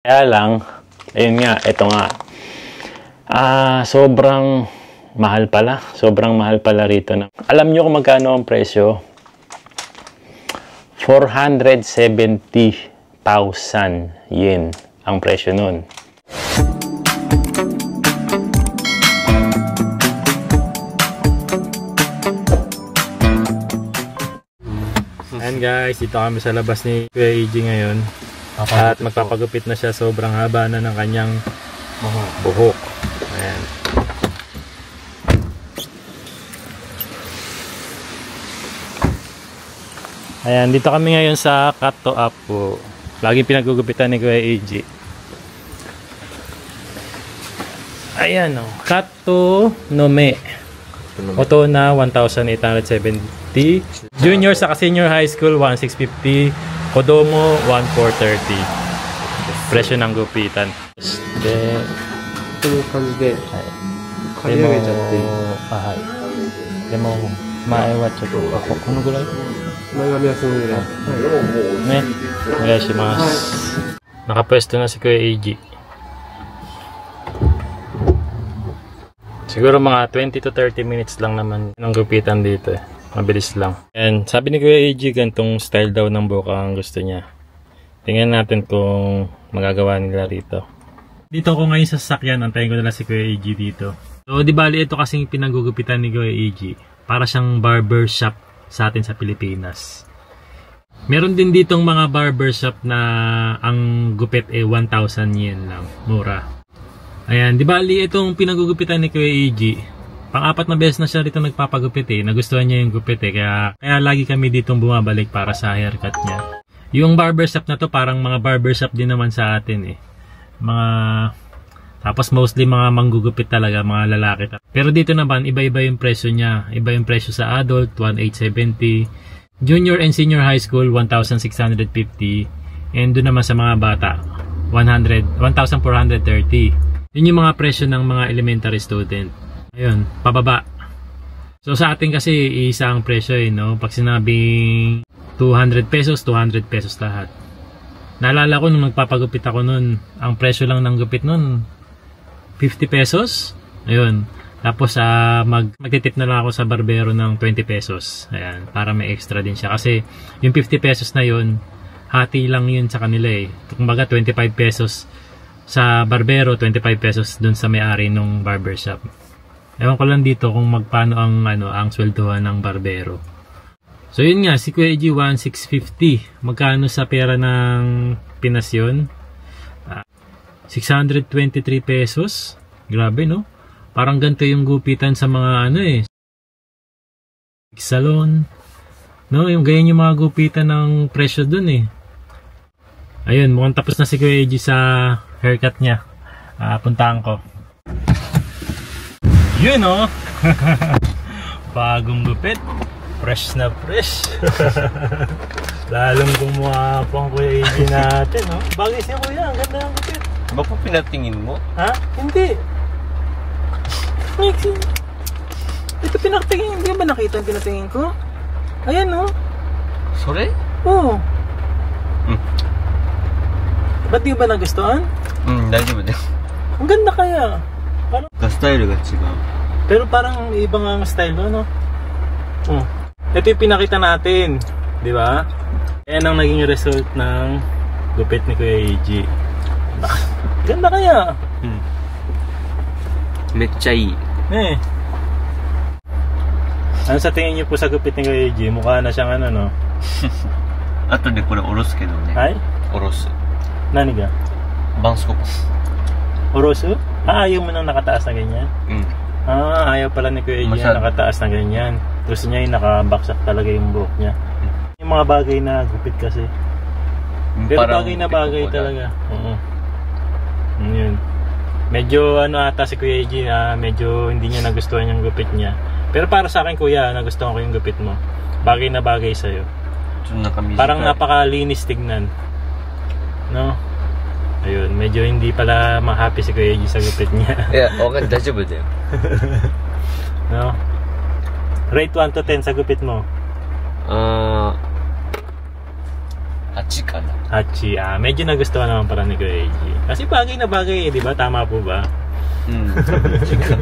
Kaya lang, ayun nga, ito nga. Sobrang mahal pala. Sobrang mahal pala rito. Alam nyo kung magkano ang presyo? 470,000 yen ang presyo nun. Ayan guys, dito kami sa labas ni Kuya AJ ngayon. At magpapagupit na siya, sobrang haba na ng kanyang buhok. Ayan. Ayan, dito kami ngayon sa Cut to Up po. Laging pinagugupitan ni Kuya AJ. Ayan o, Cut to Nome. Oto na 1,870. Junior sa senior high school 1,650. Kodomo 1,430. Presyo ng gupitan. Then, こういう感じで刈り上げちゃっていい。はい。でも前はちょっとこのぐらい？前髪はそのぐらい。ね。お願いします。Nakapwesto na si Kuya AJ. Siguro mga 20 to 30 minutes lang naman ng gupitan dito eh. Mabilis lang. And sabi ni Kuya AJ, gantong style daw ng buhok ang gusto niya. Tingnan natin kung magagawa nila rito. Dito ko ngayon sa sasakyan, antayin ko nila si Kuya AJ dito. So di bali ito kasing pinagugupitan ni Kuya AJ. Para siyang barber shop sa atin sa Pilipinas. Meron din ditong mga barber shop na ang gupit 1,000 yen lang. Mura. Ayan, di bali itong pinagugupitan ni Kuya AJ. Pang-apat na beses na siya dito nagpapagupit eh. Nagustuhan niya yung gupit eh. Kaya lagi kami ditong bumabalik para sa haircut niya. Yung barbershop na to parang mga barbershop din naman sa atin eh. Tapos mostly mga manggugupit talaga, mga lalaki. Pero dito naman, iba-iba yung presyo niya. Iba yung presyo sa adult, 1,870. Junior and senior high school, 1,650. And doon naman sa mga bata, 1,430. Yun yung mga presyo ng mga elementary student. Ayun, pababa. So sa atin kasi isa ang presyo eh, no? Pag sinabing 200 pesos, 200 pesos lahat. Naalala ko nung nagpapagupit ako nun, ang presyo lang ng gupit nun 50 pesos. Ayun. Tapos magtitip na lang ako sa barbero ng 20 pesos. Ayan, para may extra din siya kasi yung 50 pesos na yun, hati lang yun sa kanila eh. Kumbaga 25 pesos sa barbero, 25 pesos dun sa may-ari ng barbershop. Ewan ko lang dito kung magpaano ang sweldohan ng barbero. So yun nga, si Kuya AJ 1,650. Magkano sa pera ng Pinas yun? 623 pesos. Grabe no? Parang ganito yung gupitan sa mga salon. No, yung ganyan yung mga gupitan ng presyo dun eh. Ayun, mukhang tapos na si Kuya AJ sa haircut niya. Puntahan ko. Yun o. Bagong gupit. Fresh na fresh. Lalong gumawa po ang Kuya AJ natin. No? Bagay siya kuya. Ang ganda ng gupit. Ba po pinatingin mo? Ha? Hindi. Ito pinatingin. Hindi ba nakita ang pinatingin ko? Ayan o. Sorry? Oo. Ba't di ba nagustuhan? Daijoubu desu. Ang ganda kaya. Parang style ga chigau. pero parang ibang ang style no? Ito yung pinakita natin, di ba? Ayan ang naging result ng gupit ni Kuya AJ. Ganda kaya? Mecha ii. Ano sa tingin niyo po sa gupit ni Kuya AJ? Mukha na siyang no? Ato de kore orosu kedo ne. Ay? Orosu. Nani ga? Bansko po. Orosu? Ayaw mo nang nakataas na ganyan? Ayaw pala ni Kuya AJ na nakataas na ganyan. Gusto niya yung nakabaksak talaga yung buhok niya. Yung mga bagay na gupit kasi. Pero bagay na bagay talaga. Yun. Medyo ata si Kuya AJ na medyo hindi niya nagustuhan yung gupit niya. Pero para sa akin kuya, nagustuhan ko yung gupit mo. Bagay na bagay sa'yo. Parang napakalinis tignan. No? Ayun, medyo hindi pala ma-happy si Kuya AJ sa gupit niya. Yeah, okay, daijoubu desu. No? Rate 1 to 10 sa gupit mo. Hachi ka na. Hachi. Medyo nagustuhan naman para ni Kuya AJ. Kasi bagay na bagay eh, di ba? Tama po ba? Hachi ka.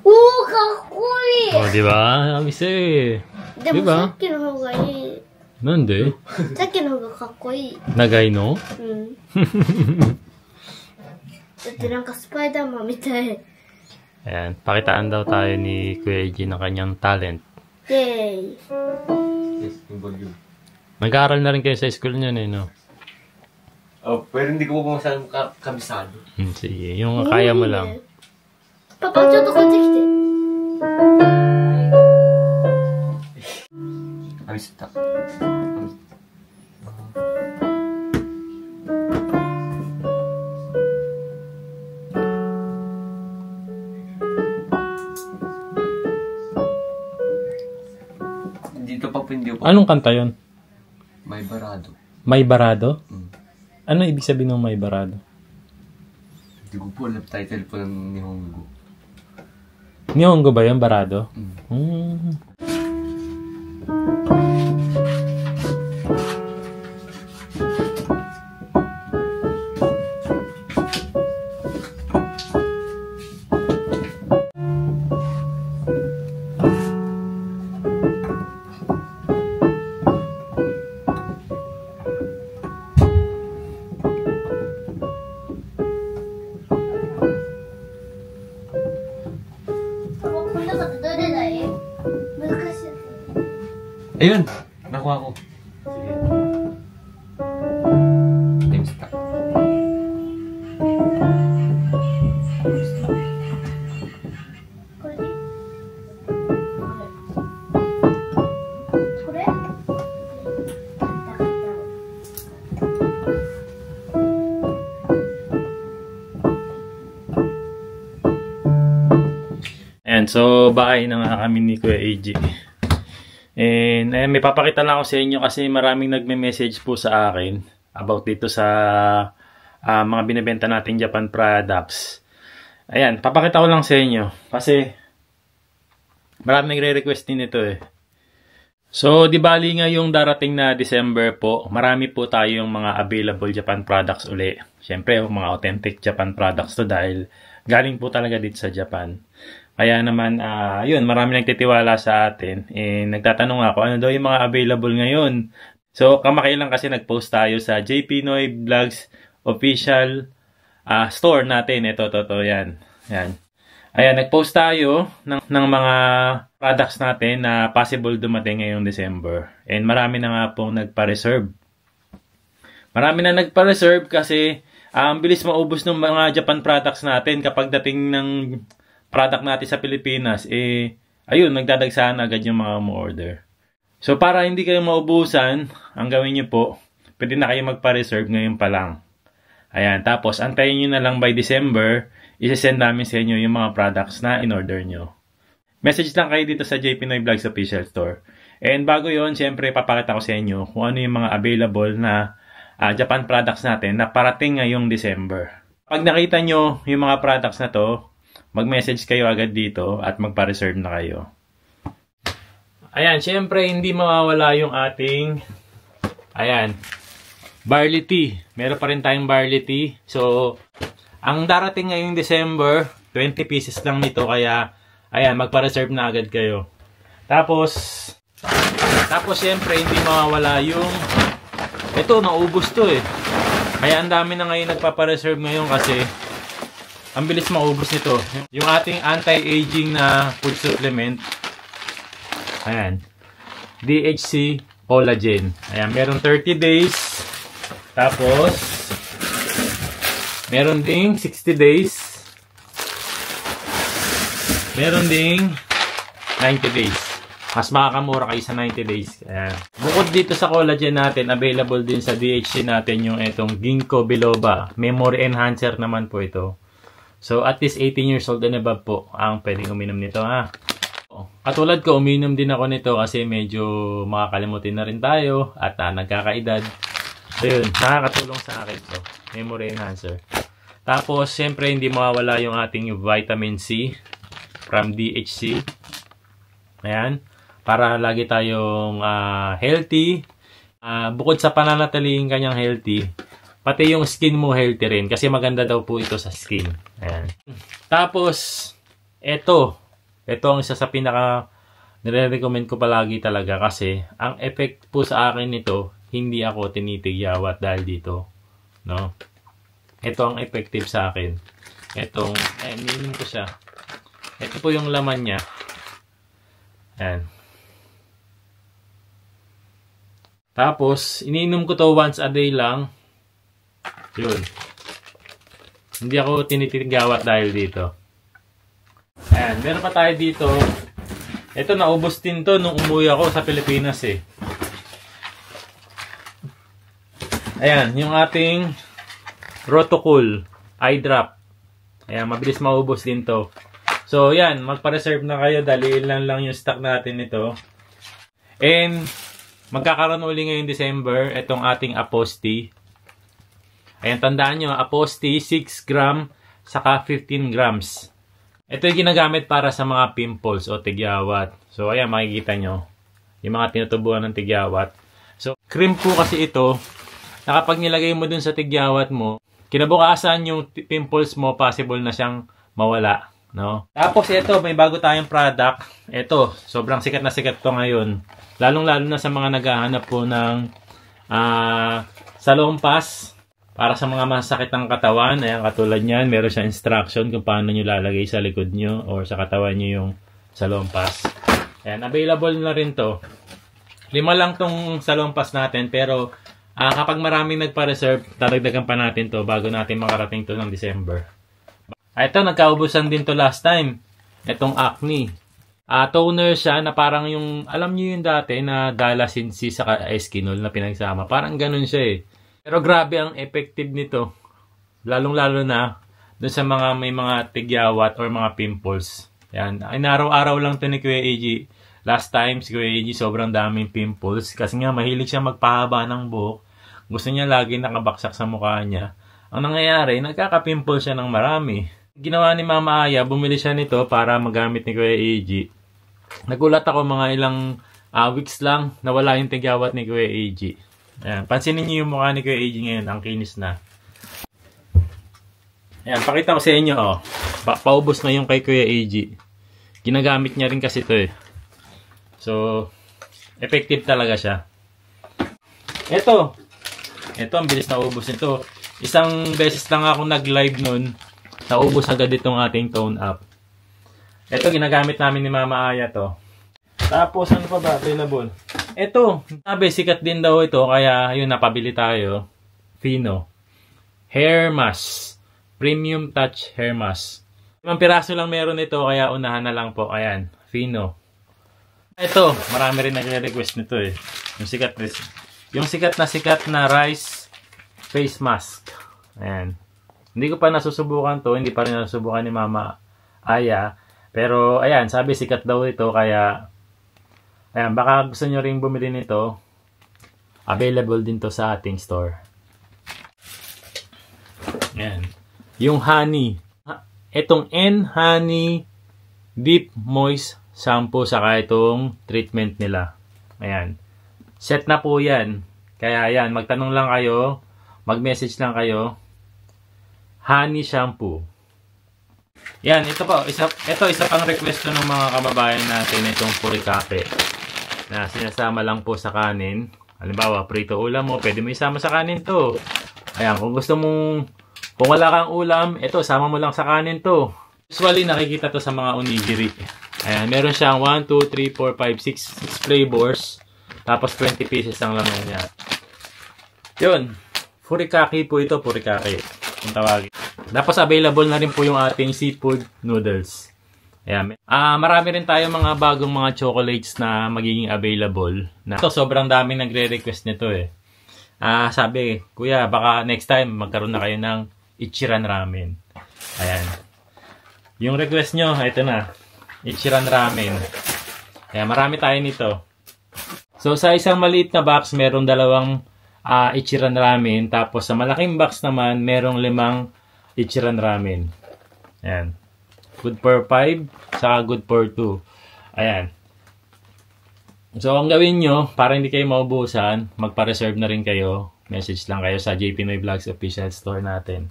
おー、かっこいい。di ba? Sabi sa'yo eh. でもさっきの方がいい。なんで？さっきの方がかっこいい。長いの？うん。だってなんかスパイダーマンみたい。 Ayan, pakitaan daw tayo ni Kuya AJ ng kanyang talent. Yay! Nag-aaral na rin kayo sa school niyan eh, no? Oh, pero hindi ko po masyadong kabisado. Sige, yung kaya mo lang. Papa, ちょっとこっち来て。Kabis ta. Dito pa po hindi po. Anong kanta yun? May barado. May barado? Mm. Ano ibig sabihin ng may barado? Hindi ko po alam title po ng Nihongo. Nihongo ba yun, barado? Mm. Ayun! Nakuha ko. Sige. Time stop. Ayan, so bahay na nga kami ni Kuya AJ. And may papakita lang ako sa inyo kasi maraming nagme-message po sa akin about dito sa mga binibenta nating Japan products. Ayan, papakita ko lang sa inyo kasi maraming nagre-request din ito eh. So, di bali ngayong darating na December po, marami po tayong mga available Japan products uli. Siyempre, mga authentic Japan products to dahil galing po talaga dito sa Japan. Kaya naman, yun, marami nagtitiwala sa atin. Nagtatanong ako, ano daw yung mga available ngayon? So, kamakailan kasi nag-post tayo sa JP Noy Vlogs official store natin. Ito, yan. Yan. Ayan, nag-post tayo ng mga products natin na possible dumating ngayong December. And marami na nga pong nagpa-reserve. Marami na nagpa-reserve kasi ang bilis maubos ng mga Japan products natin kapag dating ng product natin sa Pilipinas, ayun, nagdadagsahan agad yung mga mo-order. So, para hindi kayo maubusan, ang gawin nyo po, pwede na kayo magpa-reserve ngayon pa lang. Ayan, tapos, antayin nyo na lang by December, isesend namin sa inyo yung mga products na in-order nyo. Message lang kayo dito sa JP Noy Vlogs Official Store. And bago yon, syempre, papakita ko sa inyo kung ano yung mga available na Japan products natin na parating ngayong December. Pag nakita nyo yung mga products na to, mag-message kayo agad dito at magpa-reserve na kayo. Ayan, syempre hindi mawawala yung ating barley tea. Meron pa rin tayong barley tea. So, ang darating ngayong December, 20 pieces lang nito kaya ayan, magpa-reserve na agad kayo. Tapos syempre hindi mawawala yung ito, naubos to eh. Kaya ang dami na ngayon nagpapa-reserve ngayon kasi ang bilis maubos nito. Yung ating anti-aging na food supplement. Ayan. DHC Collagen. Ayan. Meron 30 days. Tapos, meron ding 60 days. Meron ding 90 days. Mas makakamura kayo sa 90 days. Ayan. Bukod dito sa collagen natin, available din sa DHC natin yung itong Ginkgo biloba. Memory enhancer naman po ito. So, at least 18 years old and above po ang pwedeng uminom nito, ha. Katulad ko, uminom din ako nito kasi medyo makakalimutin na rin tayo at nagkakaedad. So, yun, nakakatulong sa akin to. Memory enhancer. Tapos, siyempre, hindi mawawala yung ating vitamin C from DHC. Ayan. Para lagi tayong healthy. Bukod sa pananatiling kanyang healthy, pati yung skin mo healthy rin. Kasi maganda daw po ito sa skin. Ayan. Tapos, ito ang isa sa pinaka nire-recommend ko palagi talaga kasi ang effect po sa akin nito, hindi ako tinitigyawat dahil dito. No? Ito ang effective sa akin. Itong, ininom ko siya. Ito po yung laman niya. Ayan. Tapos, iniinom ko to once a day lang. Yun. Hindi ako tinitigyawat dahil dito. Ayan. Meron pa tayo dito. Ito, naubos din to nung umuwi ako sa Pilipinas eh. Ayan, yung ating Rotocol eye drop. Ayan, mabilis maubos din to. So, yan, magpa-reserve na kayo dahil ilan lang yung stock natin nito. And, magkakaroon uli ngayong December, itong ating Aposti. Ayan, tandaan nyo, Aposti, 6 gram, saka 15 grams. Ito yung ginagamit para sa mga pimples o tigyawat. So, ayan, makikita nyo. Yung mga tinutubuan ng tigyawat. So, cream po kasi ito, na kapag nilagay mo dun sa tigyawat mo, kinabukasan yung pimples mo, possible na siyang mawala. No? Tapos ito, may bago tayong product. Ito, sobrang sikat na sikat to ngayon. Lalong-lalo na sa mga naghahanap po ng salompas. Para sa mga masakit ng katawan, ayan, katulad niyan, meron siya instruction kung paano nyo lalagay sa likod nyo or sa katawan nyo yung salompas. Ayan, available na rin to. 5 lang tong salompas natin, pero kapag maraming nagpa-reserve, dadagdagan pa natin to bago natin makarating to ng December. Ito, nagkaubusan din to last time. Itong Acne. Toner siya na parang yung, alam nyo yung dati na Dalasin C sa Eskinol na pinagsama. Parang ganun siya eh. Pero grabe ang effective nito. Lalong-lalo na dun sa mga may mga tigyawat or mga pimples. Yan. Inaraw-araw lang to ni Kuya AG. Last time si Kuya AG sobrang daming pimples. Kasi nga mahilig siya magpahaba ng buhok. Gusto niya lagi nakabaksak sa mukha niya. Ang nangyayari, nagkaka-pimple siya ng marami. Ginawa ni Mama Aya, bumili siya nito para magamit ni Kuya AG. Nagulat ako mga ilang weeks lang nawala yung tigyawat ni Kuya AG. Ayan, pansinin niyo yung mukha ni Kuya AG ngayon, ang kinis na. Ayan, pakita ko sa inyo, oh. Paubos na yung kay Kuya AG. Ginagamit niya rin kasi ito eh. So, effective talaga siya. Ito, ang bilis na ubos nito. Isang beses lang ako nag-live nun, naubos agad itong ating tone up. Ito, ginagamit namin ni Mama Aya to. Tapos, ano pa ba available? Ito, sabi, sikat din daw ito, kaya yun, napabili tayo. Fino. Hair mask. Premium Touch Hair Mask. 5 piraso lang meron ito, kaya unahan na lang po. Ayan, Fino. Ito, marami rin nagre-request nito eh. Yung sikat na rice face mask. Ayan. Hindi ko pa nasusubukan to, hindi pa rin nasusubukan ni Mama Aya. Pero, ayan, sabi sikat daw ito, kaya ayan, baka gusto nyo rin bumili nito. Available din to sa ating store. Ayan. Yung honey. Itong N-Honey Deep Moist Shampoo saka itong treatment nila. Ayan. Set na po yan. Kaya ayan, magtanong lang kayo. Mag-message lang kayo. Honey Shampoo. Yan, ito po. Isa pang request ng mga kababayan natin itong furikake. Na sinasama lang po sa kanin. Halimbawa, prito ulam mo, pwede mo isama sa kanin to. Ayan, kung gusto mong, kung wala kang ulam, ito, sama mo lang sa kanin to. Usually, nakikita to sa mga onigiri. Ayan, meron siyang 1, 2, 3, 4, 5, 6 flavors. Tapos, 20 pieces ang laman niya. Yun. Furikake po ito, furikake. Kung tawagin. Tapos, available na rin po yung ating seafood noodles. Ayan. Marami rin tayo mga bagong mga chocolates na magiging available. Ito, sobrang daming nagre-request nito eh. Sabi, Kuya, baka next time magkaroon na kayo ng Ichiran Ramen. Ayan. Yung request nyo, ito na. Ichiran Ramen. Ayan, marami tayo nito. So, sa isang maliit na box, meron 2 Ichiran Ramen. Tapos sa malaking box naman, merong 5 Ichiran Ramen. Ayan. Good for 5, saka good for 2. Ayan. So, ang gawin nyo, para hindi kayo maubusan, magpa-reserve na rin kayo. Message lang kayo sa JP Noy Vlogs official store natin.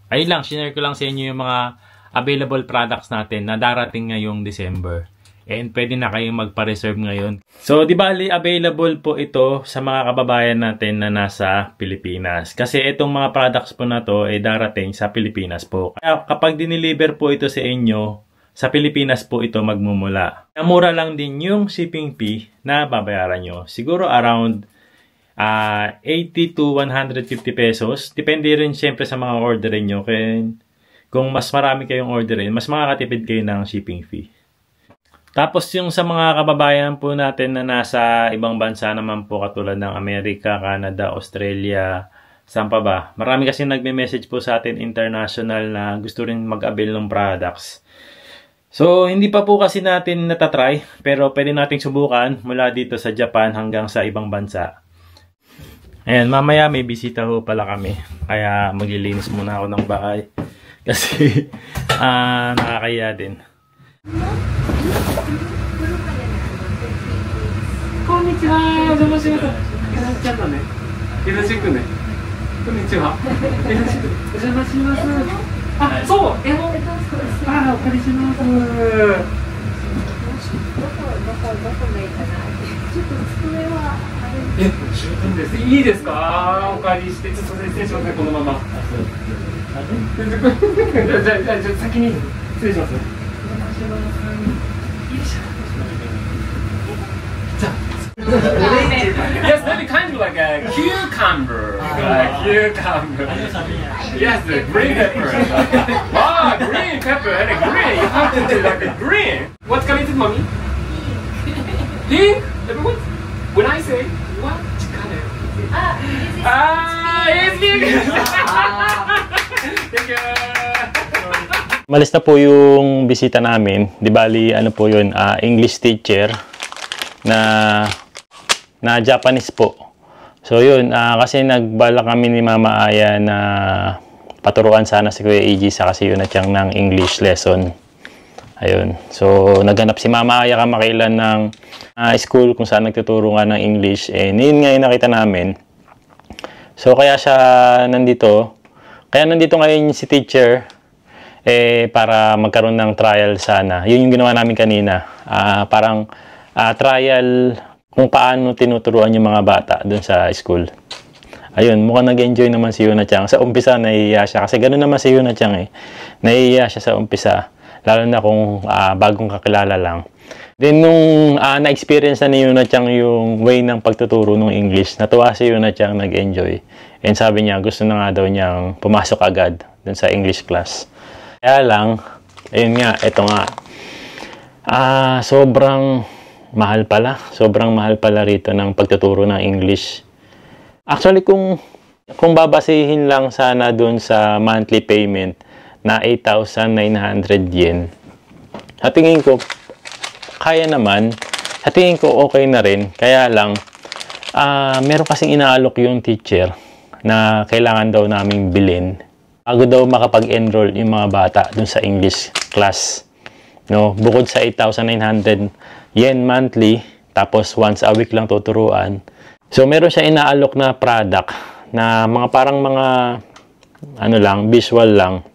Ayun lang, share ko lang sa inyo yung mga available products natin na darating ngayong December. And pwede na kayong magpa-reserve ngayon. So, di bali, available po ito sa mga kababayan natin na nasa Pilipinas. Kasi itong mga products po na to ay darating sa Pilipinas po. Kaya kapag dineliver po ito sa inyo, sa Pilipinas po ito magmumula. Mura lang din yung shipping fee na babayaran nyo. Siguro around 80 to 150 pesos. Depende rin syempre sa mga orderin nyo. Kaya kung mas marami kayong orderin, mas makakatipid kayo ng shipping fee. Tapos yung sa mga kababayan po natin na nasa ibang bansa naman po katulad ng Amerika, Canada, Australia, saan pa ba? Marami kasi nagme-message po sa atin international na gusto rin mag-avail ng products. So, hindi pa po kasi natin natatry, pero pwede nating subukan mula dito sa Japan hanggang sa ibang bansa. Ayan, mamaya may bisita ho pala kami. Kaya maglilinis muna ako ng bahay. Kasi, nakakaya din. Konnichiwa! Konnichiwa! So, お借りします。十分です。いいですか？お借りして、ちょっと失礼しますね、このまま。じゃあ先に失礼します。Yes, maybe kind of like a cucumber. Cucumber. Yes, the green pepper. Wow, green pepper and a green. You have to do like a green. What's coming to mommy? Pink. Everyone. When I say what color? It's pink. Thank you. Malis na po yung bisita namin. Di bali, ano po yun, English teacher na Japanese po. So yun, kasi nagbala kami ni Mama Aya na paturuan sana si Kuya EG sa kasi yun at yung ng English lesson. Ayun. So naghanap si Mama Aya kamakailan ng school kung saan nagtuturo nga ng English. Yun nga yung nakita namin. So kaya siya nandito. Kaya nandito ngayon si teacher para magkaroon ng trial sana. Yun yung ginawa namin kanina. Parang trial kung paano tinuturuan yung mga bata dun sa school. Ayun, mukhang nag-enjoy naman si Yuna Chang. Sa umpisa, nahihiya siya. Kasi gano'n naman si Yuna Chang eh. Nahihiya siya sa umpisa. Lalo na kung bagong kakilala lang. Then, nung na-experience na ni Yuna Chang yung way ng pagtuturo ng English, natuwa si Yuna Chang, nag-enjoy. And sabi niya, gusto na nga daw niyang pumasok agad dun sa English class. Kaya lang, ayun nga, eto nga. Sobrang mahal pala. Sobrang mahal pala rito ng pagtuturo ng English. Actually, kung babasihin lang sana dun sa monthly payment na 8,900 yen, sa tingin ko, kaya naman. Sa tingin ko, okay na rin. Kaya lang, meron kasing inaalok yung teacher na kailangan daw naming bilhin bago daw makapag-enroll yung mga bata dun sa English class. No? Bukod sa 8,900 yen monthly, tapos once a week lang tuturuan. So, meron siya inaalok na product na parang mga ano lang, visual lang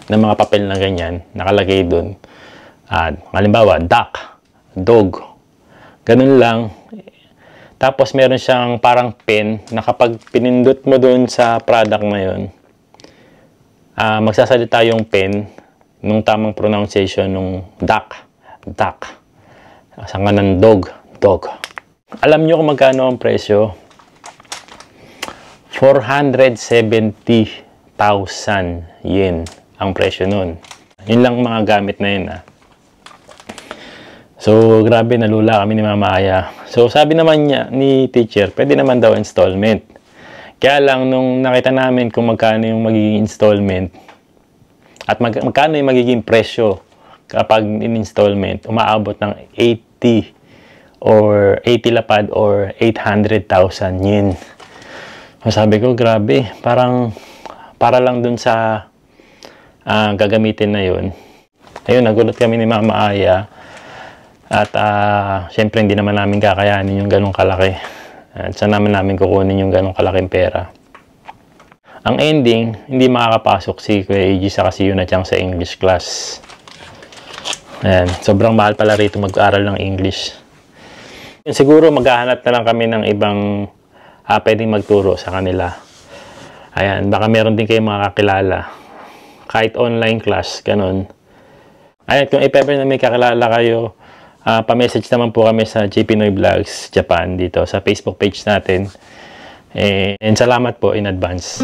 na mga papel na ganyan, nakalagay dun. Halimbawa, duck, dog, ganun lang. Tapos, meron siyang parang pen na kapag pinindot mo dun sa product na yun, magsasalita yung pen nung tamang pronunciation nung duck. Sanga ng dog. Alam nyo kung magkano ang presyo? 470,000 yen ang presyo nun. Yun lang mga gamit na yun. So, grabe, nalula kami ni Mama Aya. So, sabi naman niya, ni teacher, pwede naman daw installment. Kaya lang, nung nakita namin kung magkano yung magiging installment at magkano yung magiging presyo kapag in-installment, umaabot ng 80 lapad or 800,000 yen. Sabi ko, grabe, parang para lang dun sa gagamitin na yun. Ayun, nagulat kami ni Mama Aya. At syempre hindi naman namin kakayanin yung ganong kalaki. At saan namin kukunin yung ganong kalaking pera. Ang ending, hindi makakapasok si Kuya AG sa kasi yun at yung sa English class. Ayan, sobrang mahal pala rito mag-aral ng English. Siguro maghahanap na lang kami ng ibang pwedeng magturo sa kanila. Ayan, baka meron din kayong mga kakilala. Kahit online class, ganun. Ayan, kung i-ever na may kakilala kayo, pa-message naman po kami sa JP Noy Vlogs Japan dito sa Facebook page natin. And salamat po in advance.